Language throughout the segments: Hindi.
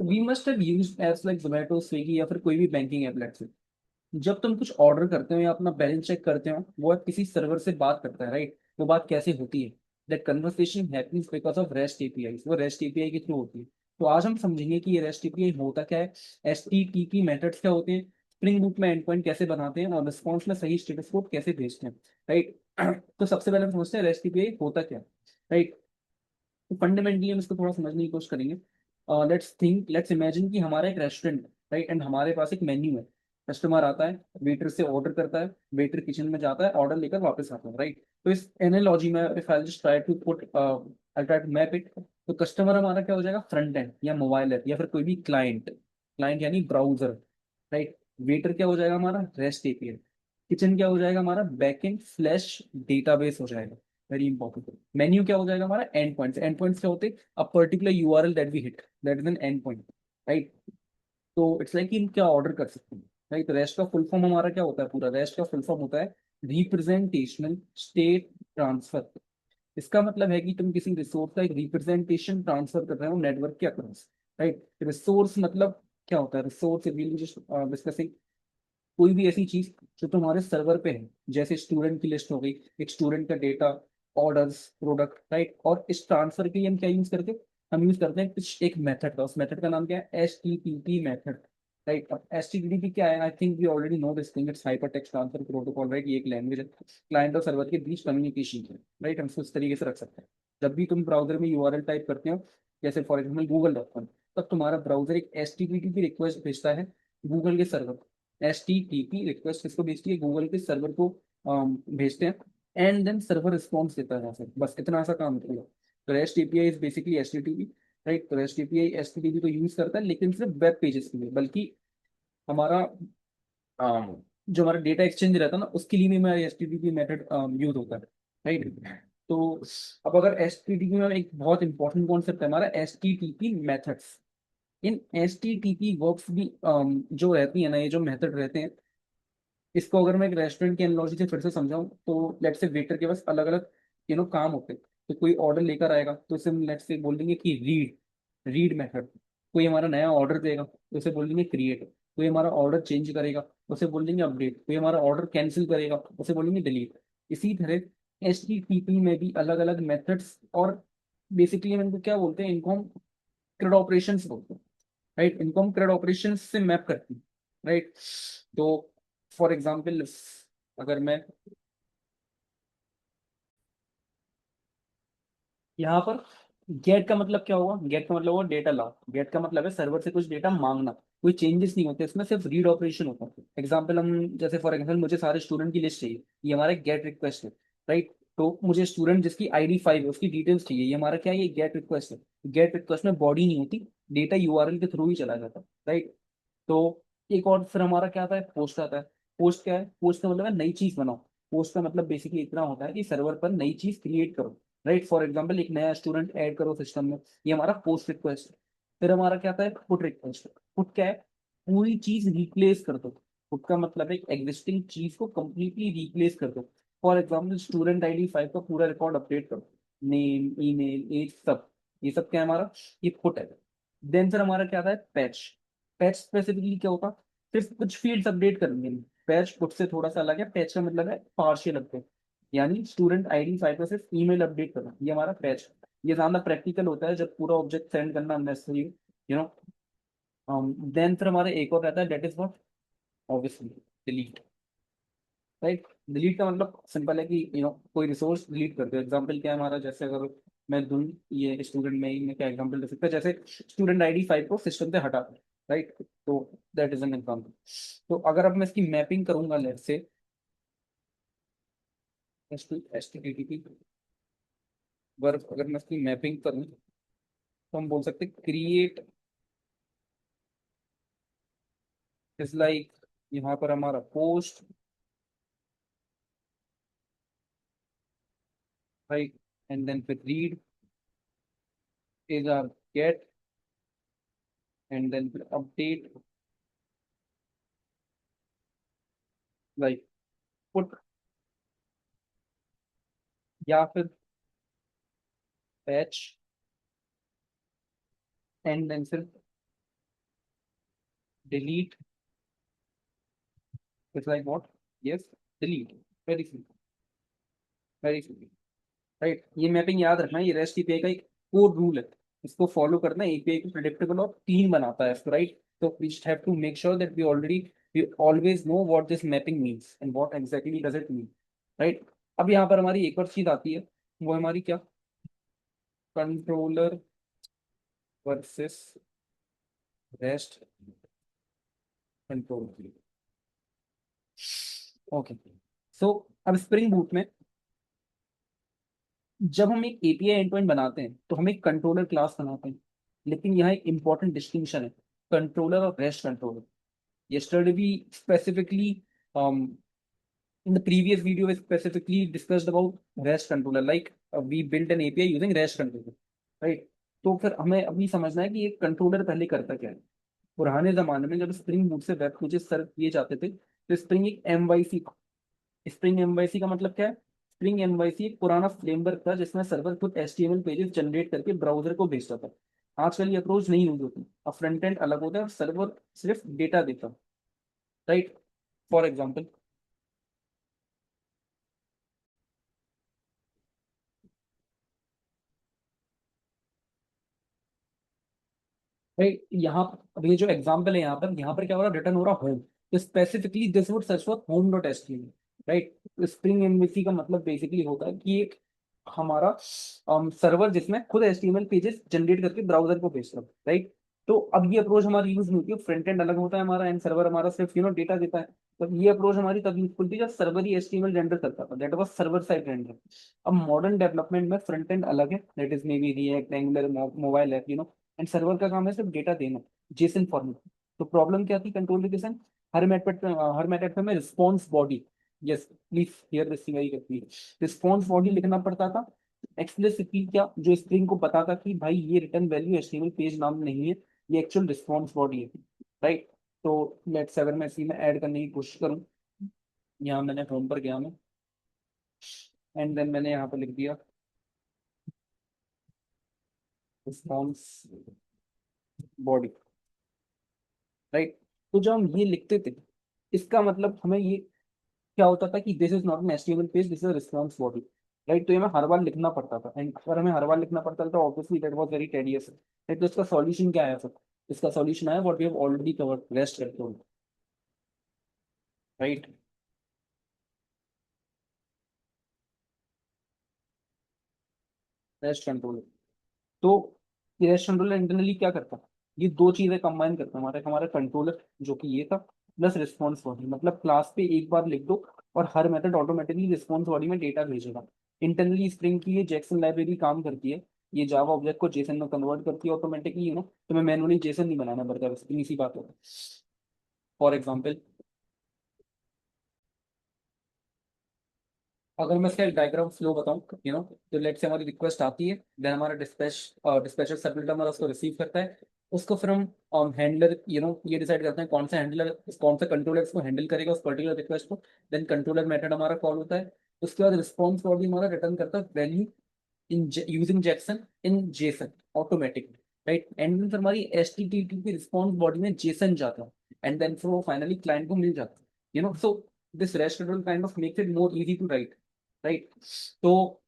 We must have used apps like Zomato, Swiggy या फिर कोई भी बैंकिंग ऐप लेट्स से। जब तुम कुछ ऑर्डर करते हो या अपना बैलेंस चेक करते हो, वो किसी सर्वर से बात करता है, राइट? वो बात कैसे होती है? That conversation happens because of rest API. वो रेस्ट एपीआई के थ्रू होती है। तो आज हम समझेंगे कि ये रेस्ट एपीआई होता क्या है, S T T P methods क्या होते हैं, स्प्रिंग बूट में एंड पॉइंट कैसे बनाते हैं, और रिस्पॉन्स में सही स्टेटस कोड कैसे भेजते हैं, राइट? तो सबसे पहले हम समझते हैं रेस्ट एपीआई होता क्या, राइट? तो फंडामेंटली हम इसको थोड़ा समझने की कोशिश करेंगे। लेट्स इमेजिन कि हमारा एक रेस्टोरेंट, राइट? एंड हमारे पास एक मेन्यू है। कस्टमर आता है, वेटर से ऑर्डर करता है, वेटर किचन में जाता है, ऑर्डर लेकर वापस आता है, राइट? तो इस एनालॉजी में if I just try to map it, तो कस्टमर हमारा क्या हो जाएगा, फ्रंट एंड या मोबाइल ऐप या फिर कोई भी क्लाइंट, क्लाइंट यानी ब्राउजर, राइट? वेटर क्या हो जाएगा हमारा, रेस्ट एपीआई। किचन क्या हो जाएगा हमारा, बैकएंड स्लैश डेटाबेस हो जाएगा, वेरी इंपॉर्टेंट। मेन्यू क्या हो जाएगा हमारा, एंड पॉइंट्स। एंड पॉइंट्स क्या होते हैं, a particular URL that we hit, that is an end point, right? तो इट्स लाइक कि हम क्या ऑर्डर कर सकते हैं, राइट? रेस्ट का फुल फॉर्म हमारा क्या होता है, पूरा रेस्ट का फुल फॉर्म होता है रिप्रेजेंटेशनल स्टेट ट्रांसफर। इसका मतलब है कि तुम किसी रिसोर्स का एक रिप्रेजेंटेशन ट्रांसफर कर रहे हो नेटवर्क के अक्रॉस, राइट? रिसोर्स मतलब क्या होता है, रिसोर्स डिस्कसिंग कोई भी ऐसी चीज जो तुम्हारे सर्वर पे है, जैसे स्टूडेंट की लिस्ट हो गई, एक स्टूडेंट का डेटा, ऑर्डर्स, प्रोडक्ट, राइट? और इस ट्रांसफर के लिए हम क्या यूज करते हैं, हम यूज करते हैं कुछ एक मेथड का। उस मेथड का नाम क्या है, H T T P method, right? अब एच टी टी पी क्या है, I think we already know this thing, it's hypertext transfer protocol, right? ये एक लैंग्वेज है, क्लाइंट और सर्वर के बीच कम्युनिकेशन है, राइट? हम इसको इस तरीके से रख सकते हैं। जब भी तुम ब्राउजर में यूआरएल टाइप करते हो, जैसे फॉर एग्जाम्पल गूगल.com, तब तुम्हारा ब्राउजर एक H T T P request भेजता है गूगल के server. H T T P request किसको भेजती है, गूगल के सर्वर को भेजते हैं, एंड देन सर्वर रिस्पॉन्स देता है यहाँ से। बस इतना सा काम होता है। तो rest API is basically H T T P, right? तो rest API H T T P को यूज करता है, लेकिन सिर्फ वेब पेजेस के लिए, बल्कि हमारा जो हमारा डेटा एक्सचेंज रहता है ना, उसके लिए भी हमारा H T T P method use होता है, राइट? तो अब अगर एच टी टी पी में एक बहुत इंपॉर्टेंट कॉन्सेप्ट है हमारा H T T P methods. इन H T T P works भी जो रहती है ना, ये जो मेथड रहते हैं, इसको अगर मैं एक रेस्टोरेंट की एनालॉजी से फिर से समझाऊं, तो लेट्स से वेटर के पास अलग अलग काम होते हैं। तो कोई ऑर्डर लेकर आएगा तो इसे हम लेट्स से बोल देंगे कि रीड, रीड मेथड। कोई हमारा नया ऑर्डर देगा तो उसे बोल देंगे क्रिएट। कोई हमारा ऑर्डर चेंज करेगा उसे बोल देंगे अपडेट। कोई हमारा ऑर्डर कैंसिल करेगा उसे बोलेंगे डिलीट। इसी तरह एच टी टी पी में भी अलग अलग मेथड्स, और बेसिकली हम इनको क्या बोलते हैं, इनको हम CRUD ऑपरेशंस बोलते हैं, राइट? इनको हम CRUD ऑपरेशंस से मैप करते हैं, राइट? तो फॉर एग्जाम्पल, अगर मैं यहाँ पर, गेट का मतलब क्या हुआ, गेट का मतलब हुआ डेटा लाओ। गेट का मतलब है सर्वर से कुछ डेटा मांगना। कोई चेंजेस नहीं होते इसमें, सिर्फ रीड ऑपरेशन होता है। एग्जाम्पल हम, जैसे फॉर एग्जाम्पल मुझे सारे स्टूडेंट की लिस्ट चाहिए, ये हमारा गेट रिक्वेस्ट है, राइट? तो मुझे स्टूडेंट जिसकी ID 5 है उसकी डिटेल्स चाहिए, ये हमारा क्या है, ये गेट रिक्वेस्ट है। गेट रिक्वेस्ट में बॉडी नहीं होती, डेटा यूआरएल के थ्रू ही चला जाता है, राइट? तो एक और फिर हमारा क्या आता है, पोस्ट आता है। पोस्ट क्या है, पोस्ट का मतलब है नई चीज बनाओ। पोस्ट का मतलब बेसिकली इतना होता है कि सर्वर पर नई चीज क्रिएट करो, राइट? फॉर एग्जाम्पल एक नया स्टूडेंट ऐड करो सिस्टम में, ये हमारा पोस्ट रिक्वेस्ट है। फिर हमारा क्या आता है, पुट रिक्वेस्ट। पुट क्या है, पूरी चीज रिप्लेस कर दो। पुट का मतलब है एग्जिस्टिंग चीज को कंप्लीटली रिप्लेस कर दो। फॉर एग्जाम्पल स्टूडेंट ID 5 का पूरा रिकॉर्ड अपडेट करो, नेम, ईमेल, एज, सब। ये सब क्या है हमारा, ये पुट है। देन फिर हमारा क्या आता है, पैच। पैच स्पेसिफिकली क्या होता, सिर्फ कुछ फील्ड्स अपडेट करनी है। पैच पुट से थोड़ा सा अलग है, पैच का मतलब है पार्शियल अपडेट, यानी स्टूडेंट ID 5 का सिर्फ ईमेल अपडेट करना, ये हमारा पैच। ये ज्यादा प्रैक्टिकल होता है जब पूरा ऑब्जेक्ट सेंड करना नेसेसरी, यू नो। देन फिर हमारा एक और रहता है, that is what, obviously delete, right? Delete का मतलब सिंपल है कि कोई रिसोर्स डिलीट कर दो। एग्जांपल क्या है हमारा, जैसे अगर मैं दूं, ये स्टूडेंट में ही मैं क्या एग्जांपल दे सकता है, जैसे स्टूडेंट ID 5 को सिस्टम से हटा दो, राइट? तो दैट इज एन एग्जांपल। तो अगर अब मैं इसकी मैपिंग करूंगा, लेट से H T T P work, अगर मैं इसकी मैपिंग करूं, तो हम बोल सकते हैं क्रिएट इज लाइक, यहाँ पर हमारा पोस्ट, राइट? एंड देन फिर read is or get, and then फिर अपडेट लाइक पुट, या फिर पैच, एंड देन फिर delete, it's like what? Yes, delete. Very simple, very simple, right. ये मैपिंग याद रखना है, ये रेस्ट एपीआई का एक कोर रूल है। इसको फॉलो करना है, एपीआई को प्रेडिक्टेबल और क्लीन बनाता है इसको, राइट। तो we just have to make sure that we always know what this mapping means and what exactly does it mean, right. अब यहाँ पर हमारी एक और चीज आती है, वो हमारी क्या, controller versus rest control. Okay, so अब स्प्रिंग बूट में जब हम एक एपीआई एंड टू एंड बनाते हैं तो हम एक कंट्रोलर क्लास बनाते हैं, लेकिन यहाँ एक इंपॉर्टेंट डिस्टिंक्शन है, कंट्रोलर और rest controller. yesterday we specifically um, in the previous video we specifically discussed about REST controller, like we built an API using REST controller, right। तो फिर हमें अभी समझना है कि एक कंट्रोलर पहले करता क्या है। पुराने जमाने में जब स्प्रिंग बूट से वेब पेजेस सर्व किए जाते थे तो स्प्रिंग एक एमवाईसी, स्प्रिंग एमवाईसी का मतलब क्या है? स्प्रिंग एमवाईसी एक पुराना फ्रेमवर्क था जिसमें सर्वर खुद एचटीएमएल पेजेस जनरेट करके ब्राउजर को भेजता था। आजकल ये अप्रोच नहीं यूज होती, अब फ्रंट एंड अलग होता है और सर्वर सिर्फ डेटा देता है, राइट। फॉर एग्जाम्पल, भाई यहाँ, अब ये जो एग्जाम्पल है यहाँ पर क्या हो रहा है, रिटर्न हो रहा होम, तो specifically this would search for home dot H T M, right. Spring MVC का मतलब बेसिकली होता है कि एक हमारा सर्वर जिसमें खुद H T M L pages generate करके ब्राउजर को भेजता है, राइट। तो अब ये अप्रोच हमारी यूज नहीं होती है, फ्रंट एंड अलग होता है हमारा एंड सर्वर हमारा सिर्फ डेटा देता है। तो ये अप्रोच हमारी तब यूजफुल थी जब सर्वर ही H T M L render करता था, that was server side render. अब मॉडर्न डेवलपमेंट में फ्रंट एंड अलग है, that is maybe React, Angular, mobile app, and server का काम है सिर्फ डेटा देना, जेसन फॉर्मेट। तो प्रॉब्लम क्या थी कंट्रोल जेसन, हर मेथड में response body, yes please here this thing very करती, रिस्पॉन्स बॉडी लिखना पड़ता था एक्सप्लिसिटली, क्या जो स्प्रिंग को पता था कि भाई ये रिटर्न वैल्यू एचटीएमएल पेज नाम नहीं है, ये एक्चुअल रिस्पॉन्स बॉडी है, राइट। तो लेट्स अगर मैं इसी में ऐड करने की कोशिश करूँ, यहाँ मैंने होम पर गया मैं, एंड देन मैंने यहाँ पर लिख दिया रिस्पॉन्स बॉडी, राइट। तो जब हम ये लिखते थे, इसका मतलब हमें ये क्या होता था कि this is not an HTML page, this is response body, right. तो ये हमें हर बार लिखना पड़ता था, एंड अगर हमें हर बार लिखना पड़ता था तो obviously that was very tedious, right. तो इसका सॉल्यूशन क्या आया सर? इसका सॉल्यूशन आया what we have already covered, REST control, right. REST control, तो ये रेस्ट कंट्रोलर इंटरनली क्या करता है, ये दो चीजें कंबाइन करता है, हमारे हमारा कंट्रोलर जो कि ये था, प्लस रिस्पॉन्स बॉडी, मतलब क्लास पे एक बार लिख दो और हर मेथड ऑटोमेटिकली रिस्पॉन्स बॉडी में डेटा भेजेगा। इंटरनली स्प्रिंग की ये जैक्सन लाइब्रेरी काम करती है, ये जावा ऑब्जेक्ट को जेसन में कन्वर्ट करती है ऑटोमेटिकली, तो मैं मैनुअली जेसन नहीं बनाना पड़ता, बस इतनी सी बात है। फॉर एग्जाम्पल, अगर मैं इसका एक डायग्राम फ्लो बताऊं, तो लेट से हमारी रिक्वेस्ट आती है, देन हमारा डिस्पैचर सबमिट हमारा उसको रिसीव करता है, उसको फिर हम हैंडलर ये डिसाइड करते हैं कौन सा हैंडलर, कौन सा कंट्रोलर इसको हैंडल करेगा उस पर्टिकुलर रिक्वेस्ट को, देन कंट्रोलर मेथड हमारा कॉल होता है। उसके बाद रिस्पॉन्स बॉडी हमारा रिटर्न करता है value in using Jackson in JSON automatically, right. And then फिर हमारी एच टी टी की रिस्पॉन्स बॉडी में जेसन जाता है, एंड देन फिर वो फाइनली क्लाइंट को मिल जाता है, so this REST control kind of makes it more easy to write, right. तो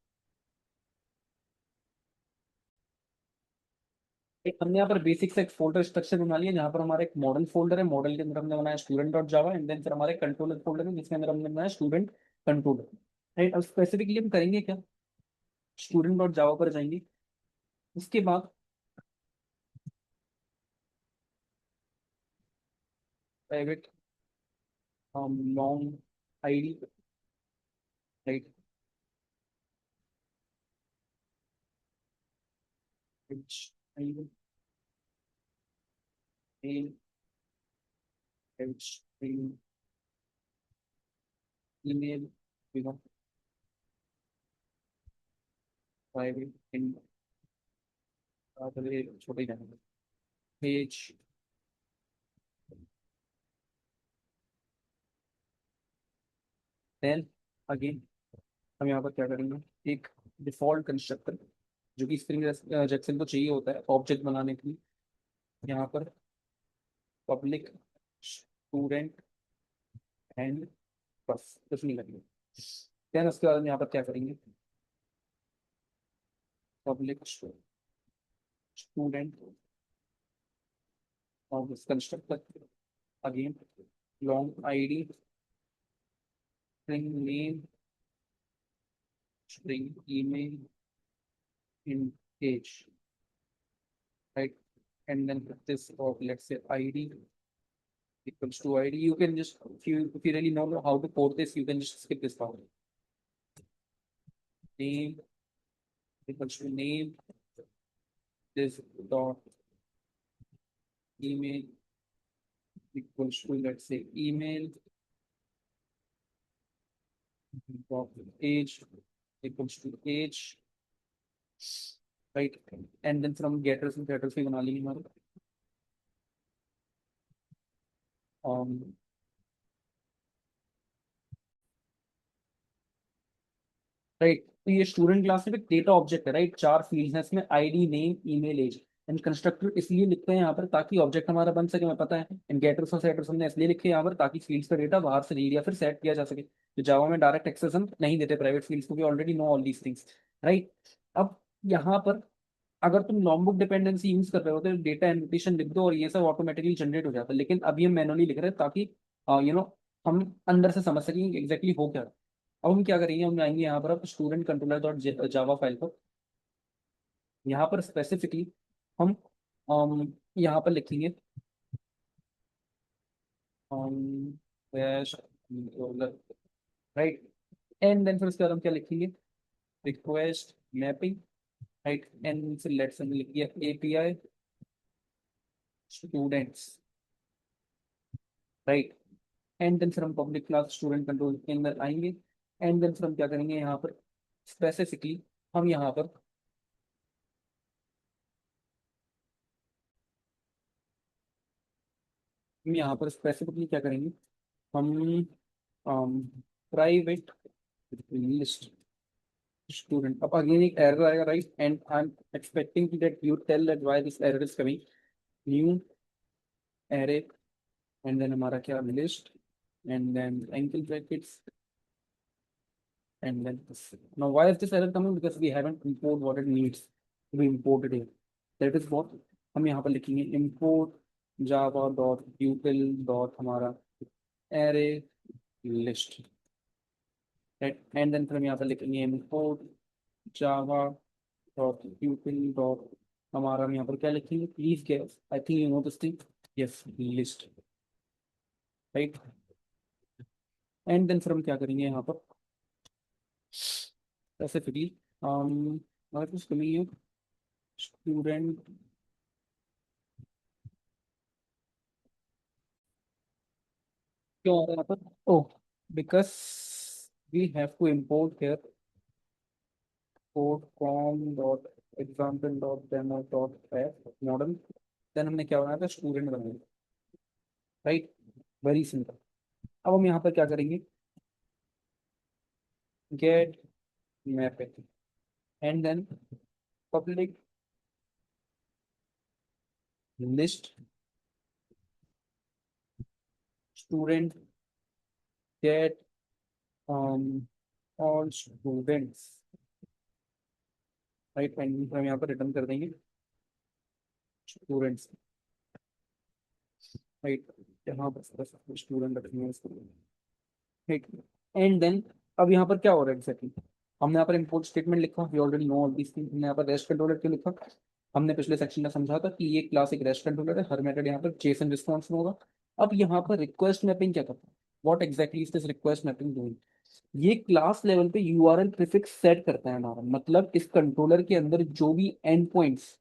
एक हमने यहाँ पर बेसिक से एक फोल्डर स्ट्रक्चर बना लिया, जहाँ पर हमारा एक मॉडल फोल्डर है, मॉडल के अंदर हमने बनाया student dot Java, and then फिर हमारे कंट्रोलर फोल्डर है जिसके अंदर हमने बनाया स्टूडेंट कंट्रोलर, राइट। अब स्पेसिफिकली हम करेंगे क्या, स्टूडेंट डॉट जावा पर जाएंगे, उसके बाद private long ID, right, H I N H email, private छोटे ही जाएंगे, पेज, देन अगेन हम यहाँ पर क्या करेंगे, एक डिफॉल्ट कंस्ट्रक्टर जो कि स्प्रिंग जैक्सन को चाहिए होता है ऑब्जेक्ट बनाने के लिए, यहाँ पर पब्लिक स्टूडेंट एंड, बस कुछ नहीं करेंगे। देन उसके बाद हम यहाँ पर क्या करेंगे, पब्लिक स्टूडेंट और constructor again long ID string name string email int age, right? And then put this of let's say ID equals to ID. You can just if you really know how to code this, you can just skip this part. Name equals to name, this dot email equals to let's say email dot age equals to age, right? And then from getters and getters we बना लेंगे हमारे राइट। तो ये स्टूडेंट क्लास में डेटा ऑब्जेक्ट है, राइट। चार फील्ड्स हैं इसमें, ID name email age. And constructor इसलिए लिखते हैं यहाँ पर ताकि ऑब्जेक्ट हमारा बन सके, हमें पता है। एंड गेटर्स और सेटर्स हमने इसलिए लिखे यहाँ पर ताकि फील्ड्स का डेटा बाहर से रीड या फिर सेट किया जा सके। तो जावा में डायरेक्ट एक्सेस हम नहीं देते प्राइवेट फील्ड्स को, भी already know all these things, right. अब यहाँ पर अगर तुम लॉन्ग बुक डिपेंडेंसी यूज कर रहे हो तो डेटा एनोटेशन लिख दो और ये सब ऑटोमेटिकली जनरेट हो जाता है। लेकिन अभी हम मैनुअली लिख रहे हैं ताकि हम अंदर से समझ सकें एग्जैक्टली हो क्या रहा है। अब हम क्या करेंगे, हम आएंगे यहाँ पर अब student controller dot Java file पर। यहाँ पर स्पेसिफिकली हम यहाँ पर लिखेंगे कंट्रोलर, राइट। एंड देन फिर उसके बाद हम क्या लिखेंगे, रिक्वेस्ट मैपिंग, राइट। एंड फिर लेट्स हमने लिख दिया API students, right. And then फिर हम पब्लिक क्लास स्टूडेंट कंट्रोल के अंदर आएंगे। एंड देन फिर हम क्या करेंगे यहाँ पर स्पेसिफिकली, हम यहाँ पर स्पेसिफिकली क्या करेंगे, हम प्राइवेट लिस्ट स्टूडेंट। अब अगेन एक एरर आएगा, right. And I am expecting that you tell that why this error is coming. New array and then हमारा क्या list and then angle brackets and then this. Now, why is this error coming? Because we haven't imported what it needs to be imported here. That is what हम यहाँ पर लिखेंगे, import java dot util dot हमारा array list, right? And then फिर हम यहाँ पर लिखेंगे import java dot util dot हमारा, हम यहाँ पर क्या लिखेंगे, please guess, I think you know this thing, yes, list, right? And then फिर हम क्या करेंगे यहाँ पर स्पेसिफिकली अगर कुछ कमी है स्टूडेंट, क्यों आ रहा है यहाँ पर, oh because we have to import here code com dot example dot demo dot app model. Then हमने क्या बनाया था, स्टूडेंट बनाया, राइट। Very simple. अब हम यहाँ पर क्या करेंगे, get mapping and then public list student get all students, right. And हम यहाँ पर रिटर्न कर देंगे स्टूडेंट्स, राइट। यहाँ पर स्टूडेंट रखेंगे इसको, ठीक। एंड देन अब यहाँ पर क्या हो रहा है एग्जैक्टली, हमने यहाँ पर इम्पोर्ट स्टेटमेंट लिखा, we already know all this thing. हमने यहाँ पर रेस्ट कंट्रोलर क्यों लिखा, हमने पिछले सेक्शन में समझा था कि ये क्लास एक रेस्ट कंट्रोलर है, हर मेथड यहाँ पर जेसन रिस्पॉन्स में होगा। अब यहाँ पर रिक्वेस्ट मैपिंग क्या करता है, what exactly is this request mapping doing, ये क्लास लेवल पे यूआरएल प्रीफिक्स सेट करता है हमारा। मतलब इस कंट्रोलर के अंदर जो भी एंड पॉइंट्स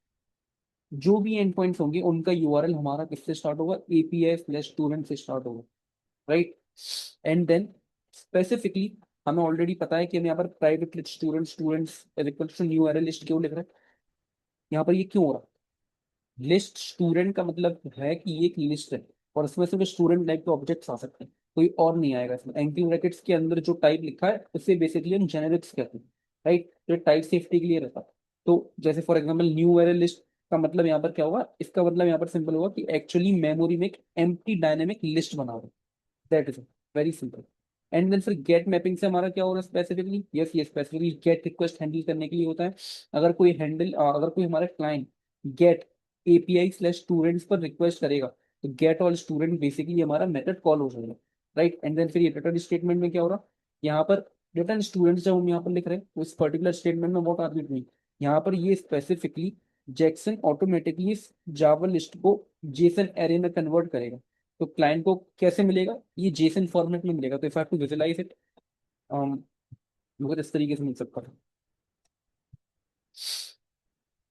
होंगे उनका यूआरएल हमारा किससे स्टार्ट होगा, एपीआई स्लैश स्टूडेंट से स्टार्ट होगा, राइट। एंड देन स्पेसिफिकली हमें ऑलरेडी पता है कि हम यहाँ पर private students equals to new array list क्यों लिख रहे हैं, यहाँ पर ये क्यों हो रहा है, लिस्ट स्टूडेंट का मतलब है कि ये एक लिस्ट है और इसमें सिर्फ स्टूडेंट टाइप के ऑब्जेक्ट्स आ सकते हैं, कोई और नहीं आएगा इसमें। एंटी ब्रैकेट्स के अंदर जो टाइप लिखा है उससे बेसिकली हम जेनेरिक्स कहते हैं, राइट। तो टाइप सेफ्टी के लिए रहता है। तो जैसे for example new array list इसका मतलब यहाँ पर क्या होगा, इसका मतलब यहाँ पर सिंपल होगा कि एक्चुअली मेमोरी में एक एम्प्टी डायनेमिक लिस्ट बना हुआ है। That is very simple. And then फिर गेट मैपिंग से हमारा क्या हो रहा है स्पेसिफिकली, यस ये स्पेसिफिकली गेट रिक्वेस्ट हैंडल करने के लिए होता है। अगर कोई हमारा client get API slash students पर रिक्वेस्ट करेगा, तो गेट ऑल स्टूडेंट बेसिकली हमारा मेथड कॉल हो जाएगा, राइट। एंड देन फिर ये रिटर्न स्टेटमेंट में क्या हो रहा है, यहाँ पर रिटर्न स्टूडेंट्स जब हम यहाँ पर लिख रहे हैं तो इस पर्टिकुलर स्टेटमेंट में व्हाट आर वी डूइंग, यहाँ पर ये स्पेसिफिकली जैक्सन ऑटोमेटिकली इस जावा लिस्ट को जेसन एरे में कन्वर्ट करेगा। तो क्लाइंट को कैसे मिलेगा, ये जेसन फॉर्मेट में मिलेगा। तो if I have to visualise it, मुझे इस तरीके से मिल सकता है,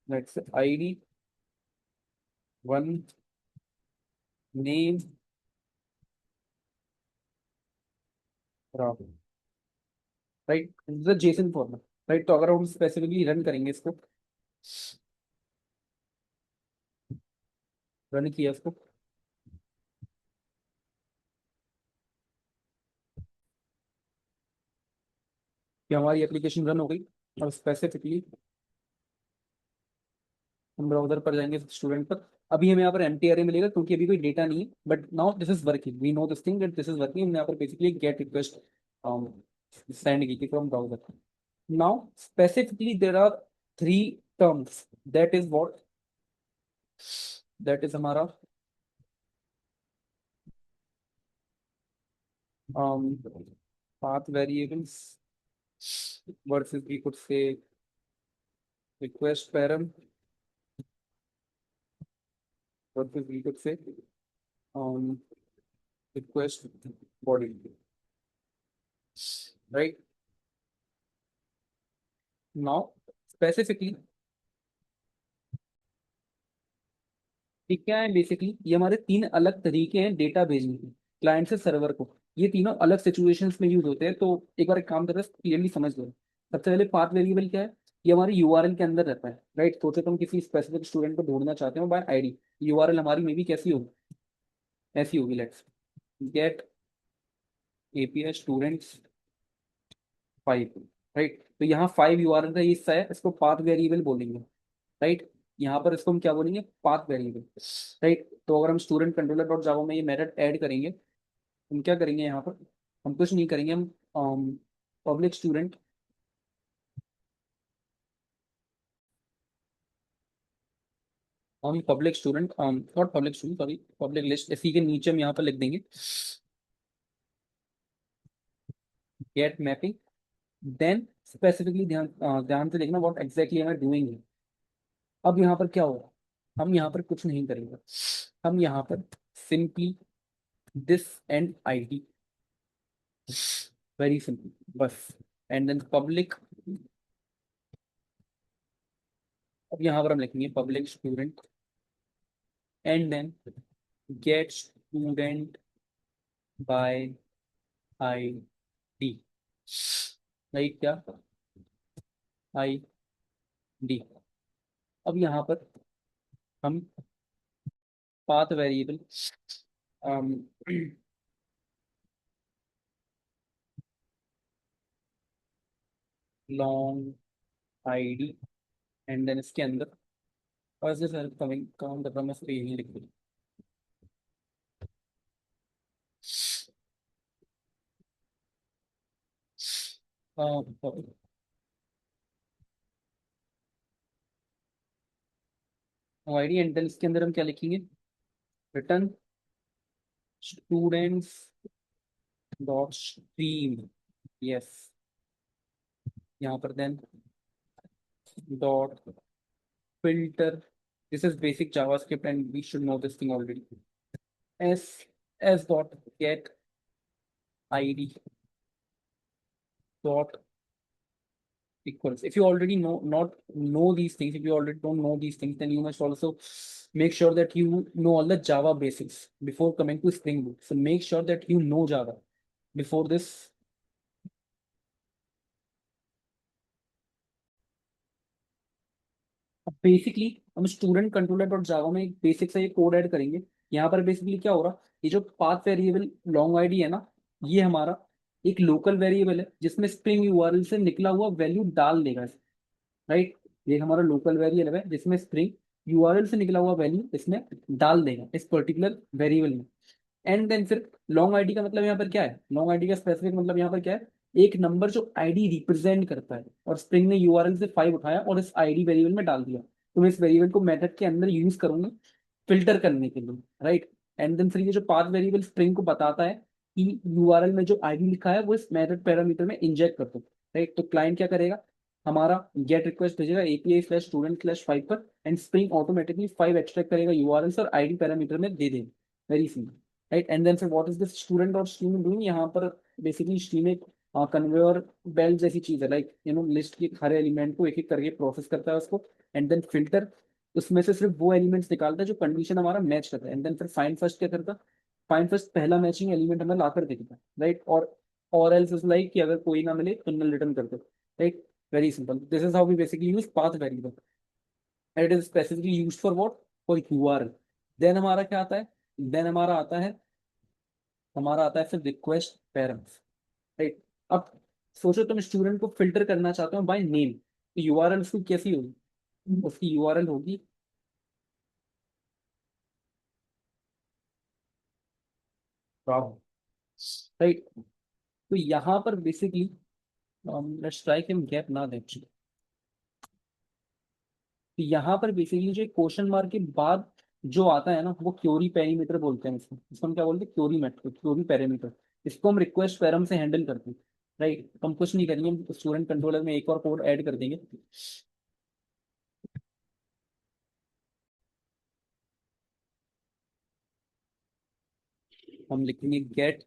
let's ID one name Rahul, right, the JSON format, right. तो अगर हम स्पेसिफिकली रन करेंगे इसको, रन किया इसको, कि हमारी एप्लीकेशन रन हो गई। और स्पेसिफिकली हम ब्राउजर पर जाएंगे स्टूडेंट पर, अभी हमें यहाँ पर एम्प्टी एरे मिलेगा क्योंकि अभी कोई डेटा नहीं है, but now this is working, we know this thing that this is working. हमने यहाँ पर बेसिकली गेट रिक्वेस्ट सेंड की थी from browser. Now specifically there are three terms, that is what, that is हमारा path variables versus we could say request param versus we could say um, request body, right? Now specifically ये क्या है, बेसिकली ये हमारे तीन अलग तरीके हैं डेटा भेजने के, क्लाइंट से सर्वर को। ये तीनों अलग सिचुएशंस में यूज होते हैं। तो एक बार एक काम कर रहे हैं, क्लियरली समझ लो। सबसे पहले पाथ वेरिएबल क्या है, ये हमारे यूआरएल के अंदर रहता है, राइट। सोचो तुम किसी स्पेसिफिक स्टूडेंट को ढूंढना चाहते हो बाय आईडी, यूआरएल हमारी में भी कैसी होगी, ऐसी होगी, let's get API students 5, right. तो यहाँ 5 यूआरएल का ये हिस्सा है, इसको पाथ वेरिएबल बोलेंगे, राइट। यहाँ पर इसको हम क्या बोलेंगे, पाथ वेरिएबल, राइट। तो अगर हम स्टूडेंट कंट्रोलर डॉट जावा में ये मेथड ऐड करेंगे, हम क्या करेंगे यहाँ पर, हम कुछ नहीं करेंगे, हम पब्लिक स्टूडेंट, हम public student not public student sorry, public list, इसी के नीचे हम यहाँ पर लिख देंगे गेट मैपिंग। देन स्पेसिफिकली ध्यान से देखना what exactly am I doing. अब यहाँ पर क्या होगा, हम यहाँ पर कुछ नहीं करेंगे, हम यहाँ पर simply this and ID, very simple बस। एंड देन पब्लिक, अब यहाँ पर हम लिखेंगे public student and then get student by ID, right, क्या आईडी। अब यहाँ पर हम path variable long ID, and then इसके अंदर और जैसे हेल्प कमिंग काम कर रहा हूँ मैं, सिर्फ यही लिख दूँ आईडी। एंड देन इसके अंदर हम क्या लिखेंगे, return students dot stream, yes. यहाँ पर then dot filter, this is basic JavaScript and we should know this thing already, s dot get id dot equals. If you already know these things, if you already don't know these things, then you must also make sure that you know all the Java basics before coming to Spring Boot. So make sure that you know Java before this. Basically हम स्टूडेंट कंट्रोलर डॉट जावा में एक बेसिक सा ये कोड ऐड करेंगे। यहाँ पर बेसिकली क्या हो रहा, ये जो पाथ वेरिएबल लॉन्ग आईडी है ना, ये हमारा एक लोकल वेरिएबल है जिसमें स्प्रिंग यूआरएल से निकला हुआ वैल्यू डाल देगा, राइट। ये हमारा लोकल वेरिएबल है जिसमें स्प्रिंग यूआरएल से निकला हुआ वैल्यू इसमें डाल देगा इस पर्टिकुलर वेरिएबल में। एंड देन फिर लॉन्ग आईडी का मतलब यहाँ पर क्या है, लॉन्ग आईडी का स्पेसिफिक मतलब यहाँ पर क्या है, एक नंबर जो आईडी रिप्रेजेंट करता है, और स्प्रिंग ने यूआरएल से 5 उठाया और इस आईडी वेरिएबल में डाल दिया, तो मैं इस वेरिएबल को मेथड के अंदर यूज करूंगा फिल्टर करने के लिए, राइट। एंड देन फिर ये जो पाथ वेरिएबल स्प्रिंग को बताता है कि यूआरएल में जो आईडी लिखा है वो इस मेथड पैरामीटर में इंजेक्ट कर दो, राइट। तो क्लाइंट क्या करेगा, हमारा गेट रिक्वेस्ट भेजेगा API/student/5 पर, एंड स्प्रिंग ऑटोमेटिकली 5 एक्सट्रैक्ट करेगा यूआरएल और आईडी पैरामीटर में दे देगा। Very simple, right. And then फिर व्हाट इज दिस स्टूडेंट और स्ट्रीम डूइंग, यहाँ पर बेसिकली स्ट्रीम एक कन्वेयर बेल्ट जैसी चीज है, लाइक लिस्ट के हर एलिमेंट को एक एक करके प्रोसेस करता है उसको, एंड देन फिल्टर उसमें से सिर्फ वो एलिमेंट्स निकालता है जो कंडीशन हमारा मैच करता है, एंड देन फिर फाइंड फर्स्ट क्या करता है, फाइंड फर्स्ट पहला मैचिंग एलिमेंट हमें लाकर देता है, राइट। और एल्स इज लाइक कि अगर कोई ना मिले तो नल रिटर्न कर दो, right. Very simple, this is how we basically use path variable, and it is specifically used for what, for URL. Then हमारा क्या आता है, देन हमारा आता है फिर रिक्वेस्ट पेरेंट्स, राइट। अब सोचो तुम स्टूडेंट को फिल्टर करना चाहते हो बाय नेम, तो यूआरएल उसकी कैसी होगी, उसकी यूआरएल होगी, राइट। तो यहाँ पर बेसिकली लेट्स ट्राई कि हम गैप ना दें actually। तो यहाँ पर बेसिकली जो क्वेश्चन मार्क के बाद जो आता है ना वो क्योरी पैरामीटर बोलते हैं, इसको हम क्या बोलते हैं, क्योरी मेथड, क्योरी पैरामीटर। इसको हम रिक्वेस्ट पैरम से हैंडल करते हैं, राइट। तो हम कुछ नहीं करेंगे, हम स्टूडेंट कंट्रोलर में एक और कोड ऐड कर देंगे। हम लिखेंगे get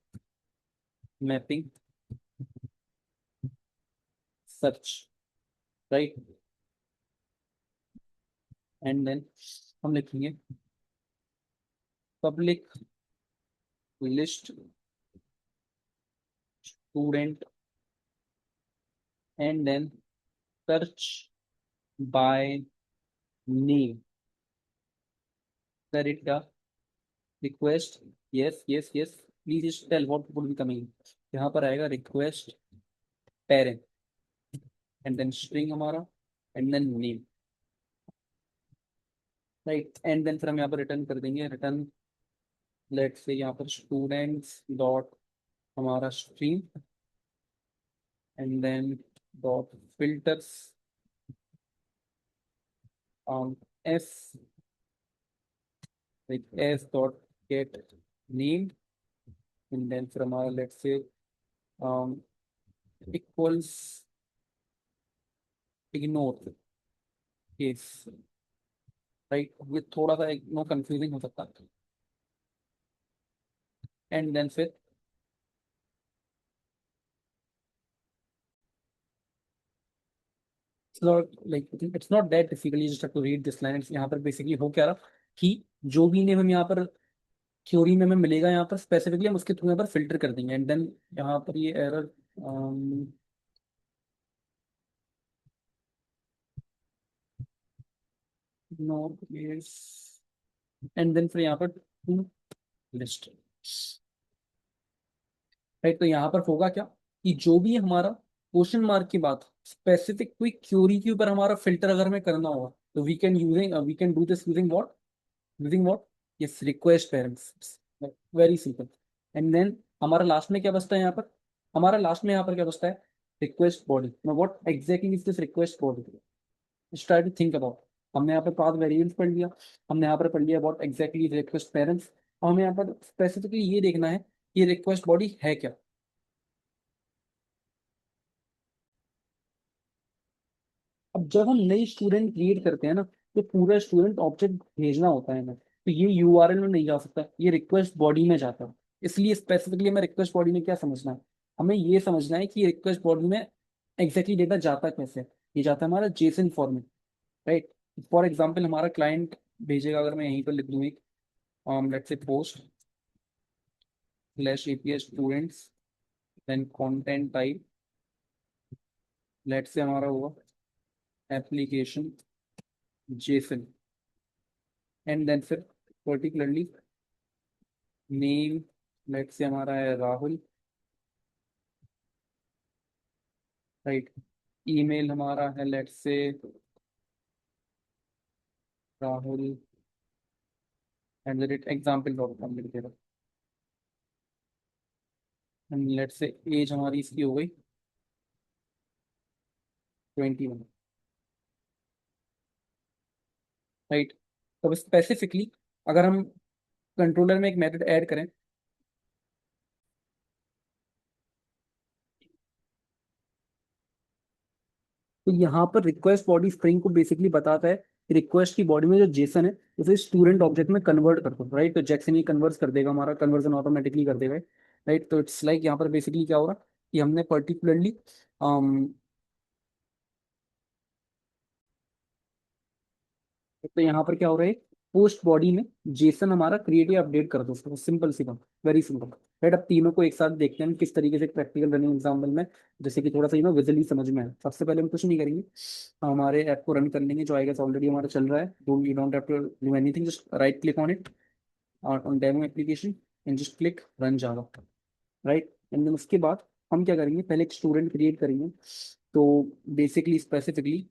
mapping search, right. And then हम लिखेंगे public list student, and then search by name, कर it request, yes yes yes, please tell what would be coming, यहाँ पर आएगा request parent, and then string हमारा, and then name, right. And then फिर हम यहाँ पर रिटर्न कर देंगे, रिटर्न लेट से यहाँ पर स्टूडेंट्स डॉट हमारा stream, and then dot filters S, S dot get name, and then फिर हमारा लेट से इक्वल्स इग्नोर केस, राइट। ये थोड़ा सा नो कंफ्यूजिंग हो सकता है। एंड देन फिर it's not like it's not that difficult, you just have to read this line। यहाँ पर बेसिकली हो क्या रहा कि जो भी नेम हम यहाँ पर थ्योरी में हमें मिलेगा यहाँ पर स्पेसिफिकली हम उसके थ्रू यहाँ पर फिल्टर कर देंगे, एंड देन यहाँ पर ये error no case, and then फिर यहाँ पर टू लिस्ट, राइट। तो यहाँ पर होगा क्या कि जो भी हमारा क्वेश्चन मार्क की बात स्पेसिफिक कोई क्योरी के ऊपर हमारा फिल्टर अगर हमें करना होगा, तो we can do this using what, using what, yes request parents, very simple. And then हमारा लास्ट में क्या बचता है यहाँ पर, हमारा लास्ट में यहाँ पर क्या बचता है, रिक्वेस्ट बॉडी। मैं what exactly is this request body, try to think about. हमने यहाँ पर पाथ वेरिएबल्स पढ़ लिया, हमने यहाँ पर पढ़ लिया अबाउट एग्जैक्टली रिक्वेस्ट पेरेंट्स, और हमें यहाँ पर स्पेसिफिकली ये देखना है कि रिक्वेस्ट बॉडी है क्या। अब जब हम नई स्टूडेंट क्रिएट करते हैं ना, तो पूरा स्टूडेंट ऑब्जेक्ट भेजना होता है हमें, तो ये यूआरएल में नहीं जा सकता, ये रिक्वेस्ट बॉडी में जाता है। इसलिए स्पेसिफिकली हमें रिक्वेस्ट बॉडी में क्या समझना है, हमें ये समझना है कि रिक्वेस्ट बॉडी में एग्जैक्टली डेटा जाता कैसे है। ये जाता है हमारा Jason format, right. For example हमारा क्लाइंट भेजेगा, अगर मैं यहीं पर लिख दूँ एक let's say post slash API students, then content type let's say हमारा हुआ एप्लीकेशन जेसन, एंड देन फिर पर्टिकुलरली नेम लेट्स से हमारा है राहुल, राइट। ईमेल हमारा है लेट्स से राहुल @example.com लिख देगा। लेट से एज हमारी इसकी हो गई 21, राइट। तो स्पेसिफिकली अगर हम कंट्रोलर में एक मेथड ऐड करें, तो यहाँ पर रिक्वेस्ट बॉडी स्ट्रिंग को बेसिकली बताता है कि रिक्वेस्ट की बॉडी में जो जेसन है उसे स्टूडेंट ऑब्जेक्ट में कन्वर्ट कर दो, राइट। तो जैक्सन ये कन्वर्ट कर देगा, हमारा कन्वर्जन ऑटोमेटिकली कर देगा, राइट। तो इट्स लाइक यहाँ पर बेसिकली क्या हो रहा कि हमने पर्टिकुलरली तो यहाँ पर क्या हो रहा है, पोस्ट बॉडी में जेसन हमारा क्रिएट या अपडेट कर दो उसको, सिंपल सी बात, वेरी सिंपल, राइट। अब तीनों को एक साथ देखते हैं हम किस तरीके से प्रैक्टिकल रनिंग एग्जाम्पल में, जैसे कि थोड़ा सा विजुअली समझ में आए। सबसे पहले हम कुछ नहीं करेंगे, हमारे ऐप को रन कर लेंगे, जो आएगा ऑलरेडी हमारा चल रहा है। Don't you don't have to do anything, just right click on it और on demo application and just click run Java, right. And then उसके बाद हम क्या करेंगे, पहले एक स्टूडेंट क्रिएट करेंगे। तो बेसिकली स्पेसिफिकली